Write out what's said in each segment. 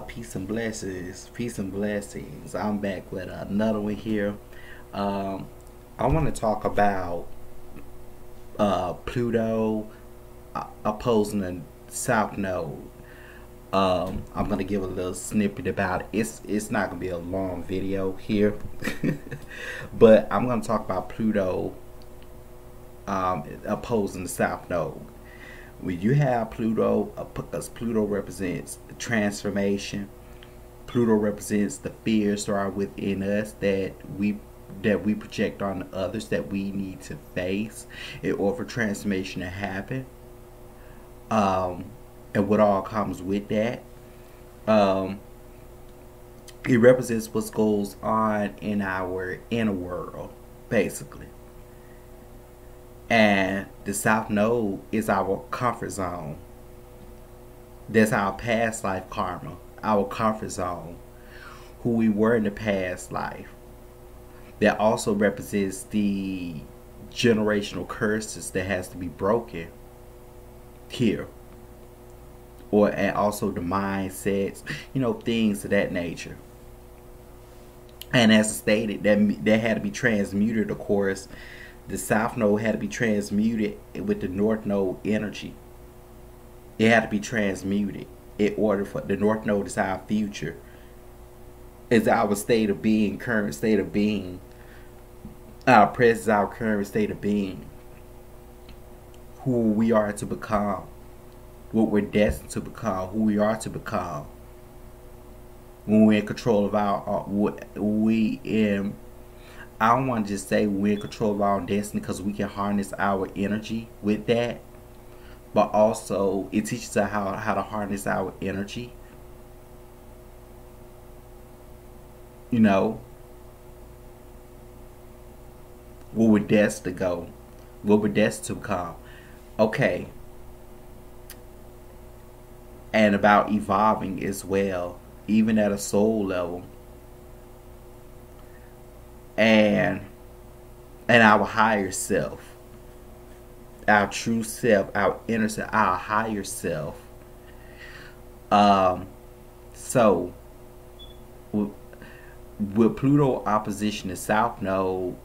Peace and blessings. Peace and blessings. I'm back with another one here. Um, I want to talk about Pluto opposing the South Node. I'm gonna give a little snippet about it. It's not gonna be a long video here, but I'm gonna talk about Pluto opposing the South Node. When you have Pluto, because Pluto represents transformation, Pluto represents the fears that are within us that we project on others that we need to face in order for transformation to happen. Um, and what all comes with that. Um, it represents what goes on in our inner world, basically. And the South Node is our comfort zone. That's our past life karma, our comfort zone, who we were in the past life. That also represents the generational curses that has to be broken here, or and also the mindsets, things of that nature. And as stated, that had to be transmuted. Of course, the South Node had to be transmuted with the North Node energy. It had to be transmuted in order for the North Node is our future, is our state of being, current state of being. Our present is our current state of being, who we are to become, what we're destined to become, who we are to become. When we're in control of what we in, I don't want to just say we're in control of our own destiny, because we can harness our energy with that. But also, it teaches us how to harness our energy. You know, where we're destined to go, where we're destined to become. Okay, and about evolving as well, even at a soul level, and our higher self, our true self, our inner self, our higher self. Um, so with Pluto opposition to South Node,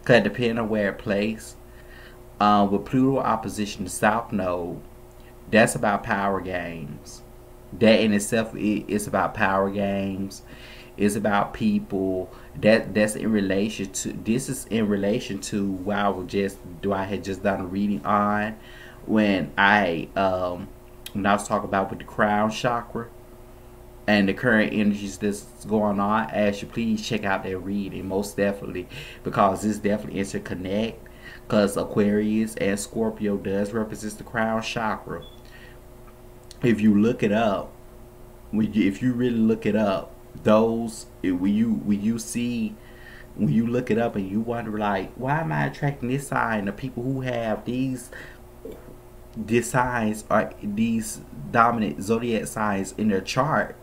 cause depending on where it plays, with Pluto opposition to South Node, that's about power games. That in itself is about power games. It's about people. That's in relation to. This is in relation to what I had just done a reading on when I was talking about with the crown chakra and the current energies that's going on. I ask you please check out that reading, most definitely, because this definitely interconnect. Because Aquarius and Scorpio does represent the crown chakra. If you look it up, if you really look it up, when you look it up and you wonder like, why am I attracting this sign? The people who have these signs are these dominant zodiac signs in their chart,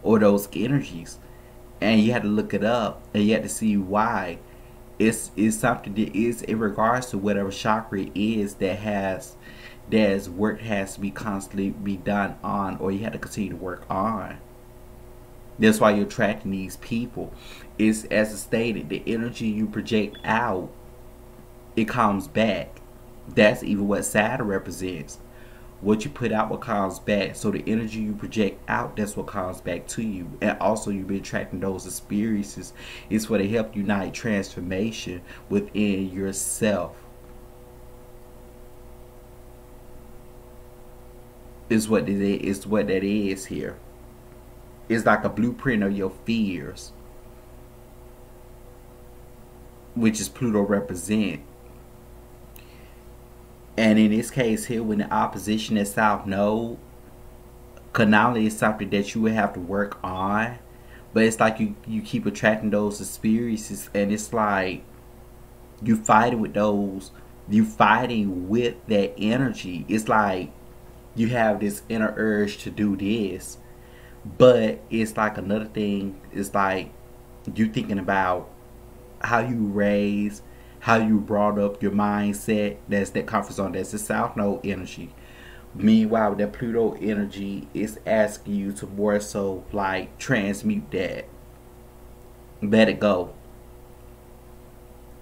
or those energies, and you had to look it up and you had to see why. It's something that is in regards to whatever chakra it is there's work has to be constantly be done on, or you have to continue to work on. That's why you're attracting these people. It's, as stated, the energy you project out, it comes back. That's even what Saturn represents. What you put out, what comes back. So the energy you project out, that's what comes back to you. And also you've been attracting those experiences. It's what they help unite transformation within yourself. Is what that is here. It's like a blueprint of your fears, which is Pluto represent. And in this case here, when the opposition at South Node, canality is something that you would have to work on, but it's like you keep attracting those experiences, and it's like you fighting with those, you fighting with that energy. It's like you have this inner urge to do this, but it's like another thing. It's like you thinking about how you raise, how you brought up, your mindset. That's that comfort zone. That's the South Node energy. Meanwhile, that Pluto energy is asking you to more so like transmute that, let it go.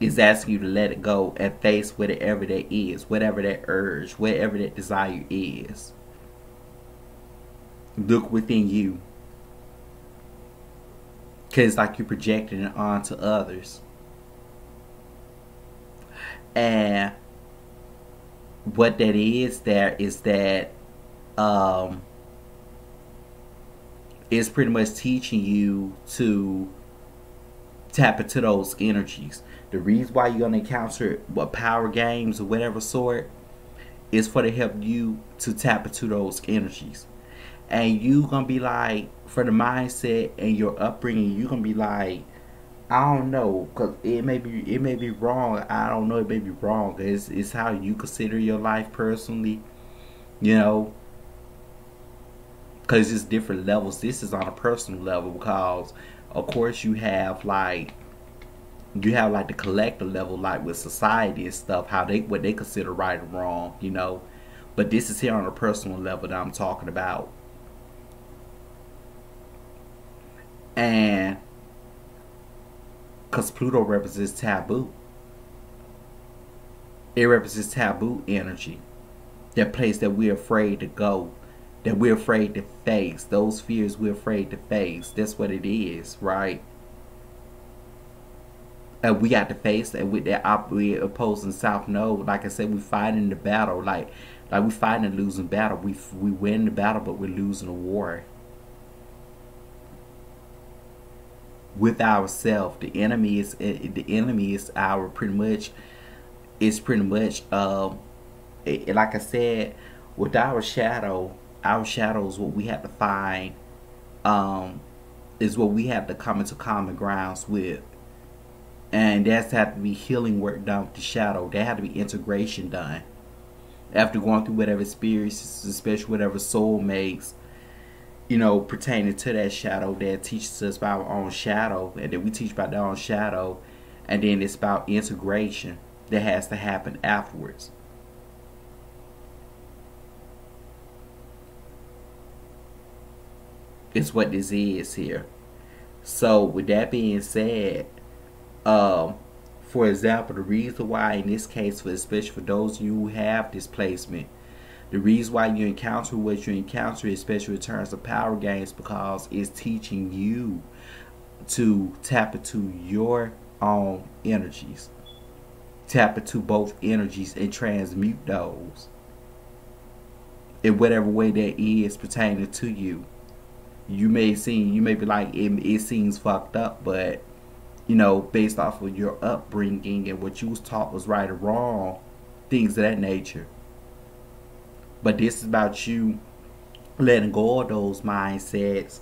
It's asking you to let it go and face whatever that is, whatever that urge, whatever that desire is. Look within you, because it's like you're projecting it onto others. And what that is there is that um, it's pretty much teaching you to tap into those energies. The reason why you're gonna encounter what power games or whatever sort is for to help you to tap into those energies. And you gonna be like, for the mindset and your upbringing, you gonna be like, I don't know, cause it may be wrong. I don't know, it may be wrong. It's how you consider your life personally, you know, because it's different levels. This is on a personal level because, of course, you have like the collective level, like with society and stuff, how they what they consider right and wrong, you know. But this is here on a personal level that I'm talking about, and because Pluto represents taboo, it represents taboo energy, that place that we're afraid to go, that we're afraid to face, those fears we're afraid to face. That's what it is, right? And we got to face that with that opposite opposing South Node. Like I said, we fighting the battle, like we fighting a losing battle. We win the battle, but we're losing the war with ourselves. The enemy is our pretty much. It's pretty much like I said, with our shadow is what we have to find. Um, is what we have to come into common grounds with. And that's had to be healing work done with the shadow. There had to be integration done after going through whatever experiences, especially whatever soul makes, pertaining to that shadow, that teaches us about our own shadow, and then we teach about our own shadow, and then it's about integration that has to happen afterwards. It's what this is here. So with that being said, um, for example, the reason why in this case, for especially for those of you who have displacement, the reason why you encounter what you encounter, especially in terms of power games, because it's teaching you to tap into your own energies, tap into both energies and transmute those in whatever way that is pertaining to you. You may be like, it seems fucked up, but based off of your upbringing and what you was taught was right or wrong, things of that nature. But this is about you letting go of those mindsets.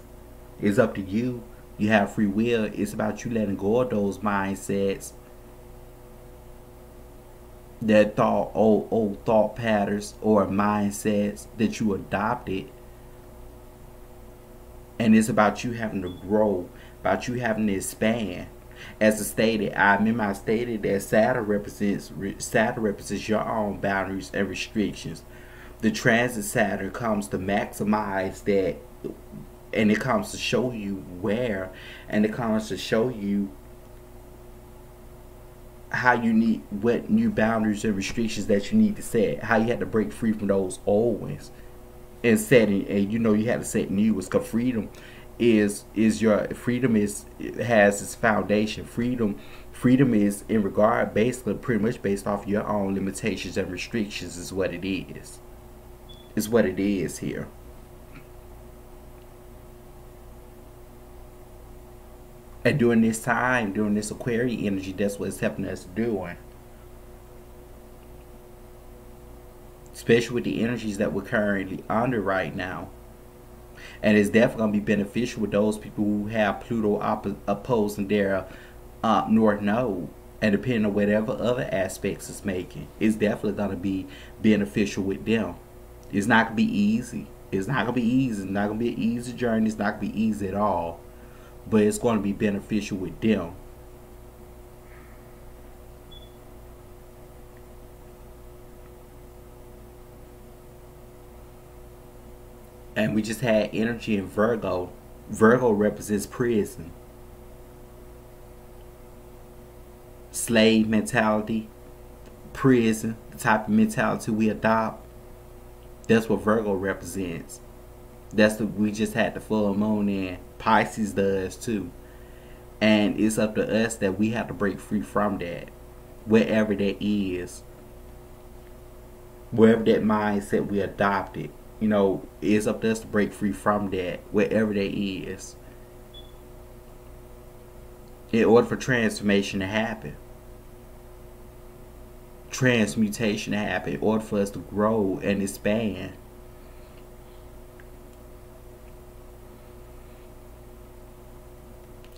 It's up to you. You have free will. It's about you letting go of those mindsets, that old thought patterns or mindsets that you adopted. And it's about you having to grow, about you having to expand. As I stated, I remember I stated that Saturn represents your own boundaries and restrictions. The transit Saturn comes to maximize that, and it comes to show you where, and it comes to show you how you need, what new boundaries and restrictions that you need to set, how you had to break free from those old ones and setting, and you had to set new ones. Because freedom has its foundation. Freedom is in regard, basically pretty much based off your own limitations and restrictions, is what it is. Is what it is here. And during this time, during this Aquarian energy, that's what it's helping us doing. Especially with the energies that we're currently under right now. And it's definitely going to be beneficial with those people who have Pluto opposing their North Node. And depending on whatever other aspects it's making, it's definitely going to be beneficial with them. It's not going to be easy. It's not going to be easy. It's not going to be an easy journey. It's not going to be easy at all. But it's going to be beneficial with them. And we just had energy in Virgo. Virgo represents prison, slave mentality, prison, the type of mentality we adopt. That's what Virgo represents. We just had the full moon in. Pisces does too. And it's up to us that we have to break free from that. Wherever that is. Wherever that mindset we adopted. It's up to us to break free from that. Wherever that is. In order for transformation to happen. Transmutation to happen. In order for us to grow and expand.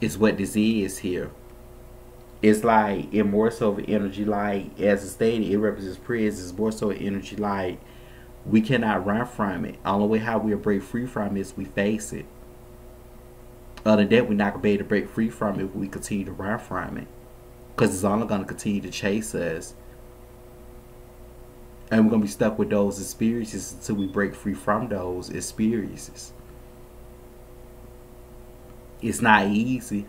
Is what this is here. It's like, in more so of energy, like, as I stated, it represents prison. It's more so of energy, like, we cannot run from it. Only way how we'll break free from it is we face it. Other than that, we're not going to be able to break free from it if we continue to run from it. Because it's only going to continue to chase us. And we're going to be stuck with those experiences until we break free from those experiences. It's not easy.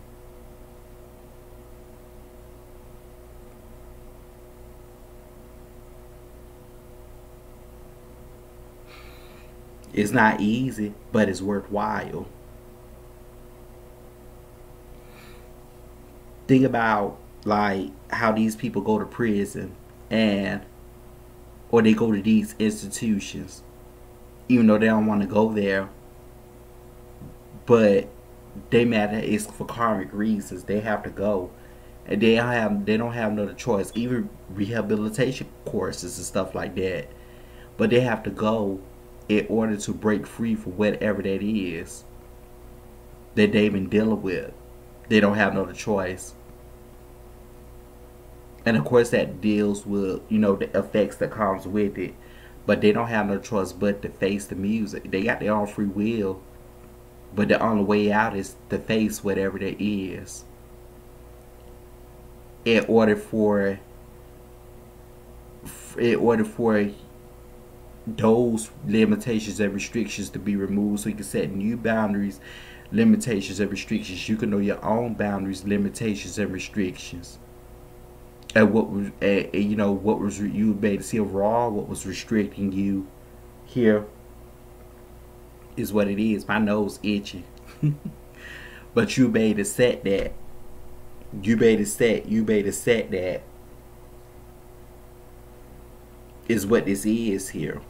It's not easy, but it's worthwhile. Think about, like, how these people go to prison or they go to these institutions, even though they don't want to go there, but they matter. It's for karmic reasons. They have to go, and they don't have no other choice. Even rehabilitation courses and stuff like that, but they have to go in order to break free from whatever that is that they've been dealing with. They don't have no other choice. And of course that deals with, the effects that comes with it. But they don't have no choice but to face the music. They got their own free will. But the only way out is to face whatever that is. In order for those limitations and restrictions to be removed, so you can set new boundaries, limitations and restrictions. You can know your own boundaries, limitations and restrictions. And what was you be able to see overall what was restricting you here is what it is. My nose itching. But you be able to set that. You be able to set that is what this is here.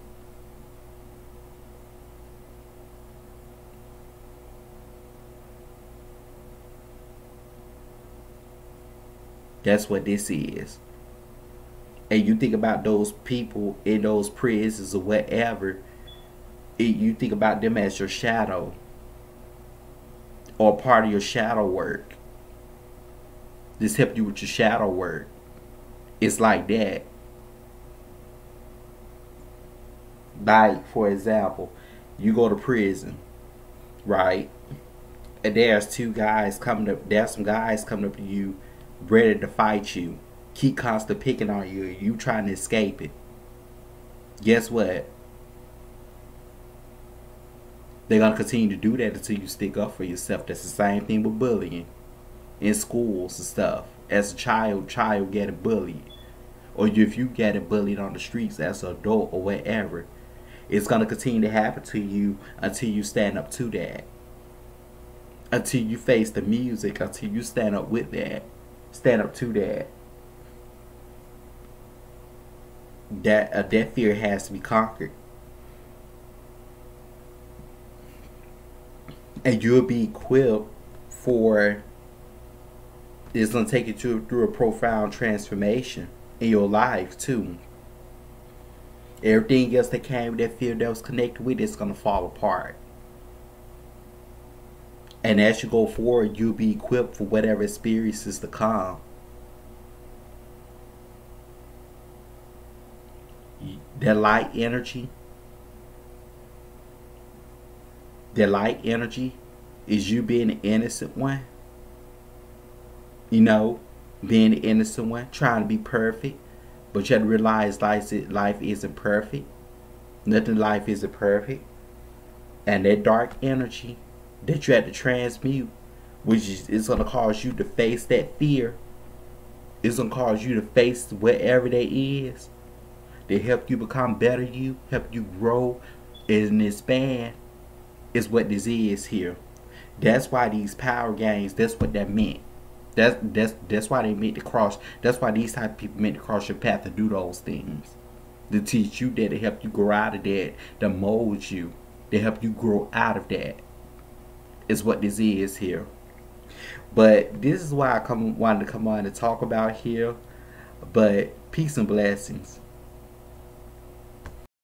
That's what this is. And you think about those people in those prisons or whatever, you think about them as your shadow or part of your shadow work. This help you with your shadow work. It's like that. Like, for example, you go to prison, right? And there's some guys coming up to you ready to fight you, keep constantly picking on you, you trying to escape it. Guess what? They're going to continue to do that until you stick up for yourself. That's the same thing with bullying in schools and stuff. As a child getting bullied, or if you getting bullied on the streets as an adult or whatever, it's going to continue to happen to you until you stand up to that, until you face the music, until you stand up with that. Stand up to that. That fear has to be conquered. And you'll be equipped for, it's going to take you through a profound transformation in your life too. Everything else that came with that fear that was connected with it's going to fall apart. And as you go forward, you'll be equipped for whatever experiences to come. That light energy is you being the innocent one. Being the innocent one, trying to be perfect. But you have to realize life isn't perfect. Nothing in life isn't perfect. And that dark energy that you had to transmute, which is going to cause you to face that fear, it's going to cause you to face whatever that is, to help you become better you, help you grow and expand, is what this is here. That's why these power games, that's what that meant. That's why they meant to cross. That's why these type of people meant to cross your path to do those things. To teach you that, to help you grow out of that, to mold you, to help you grow out of that. Is what this is here. But this is why I wanted to come on and talk about here. But peace and blessings.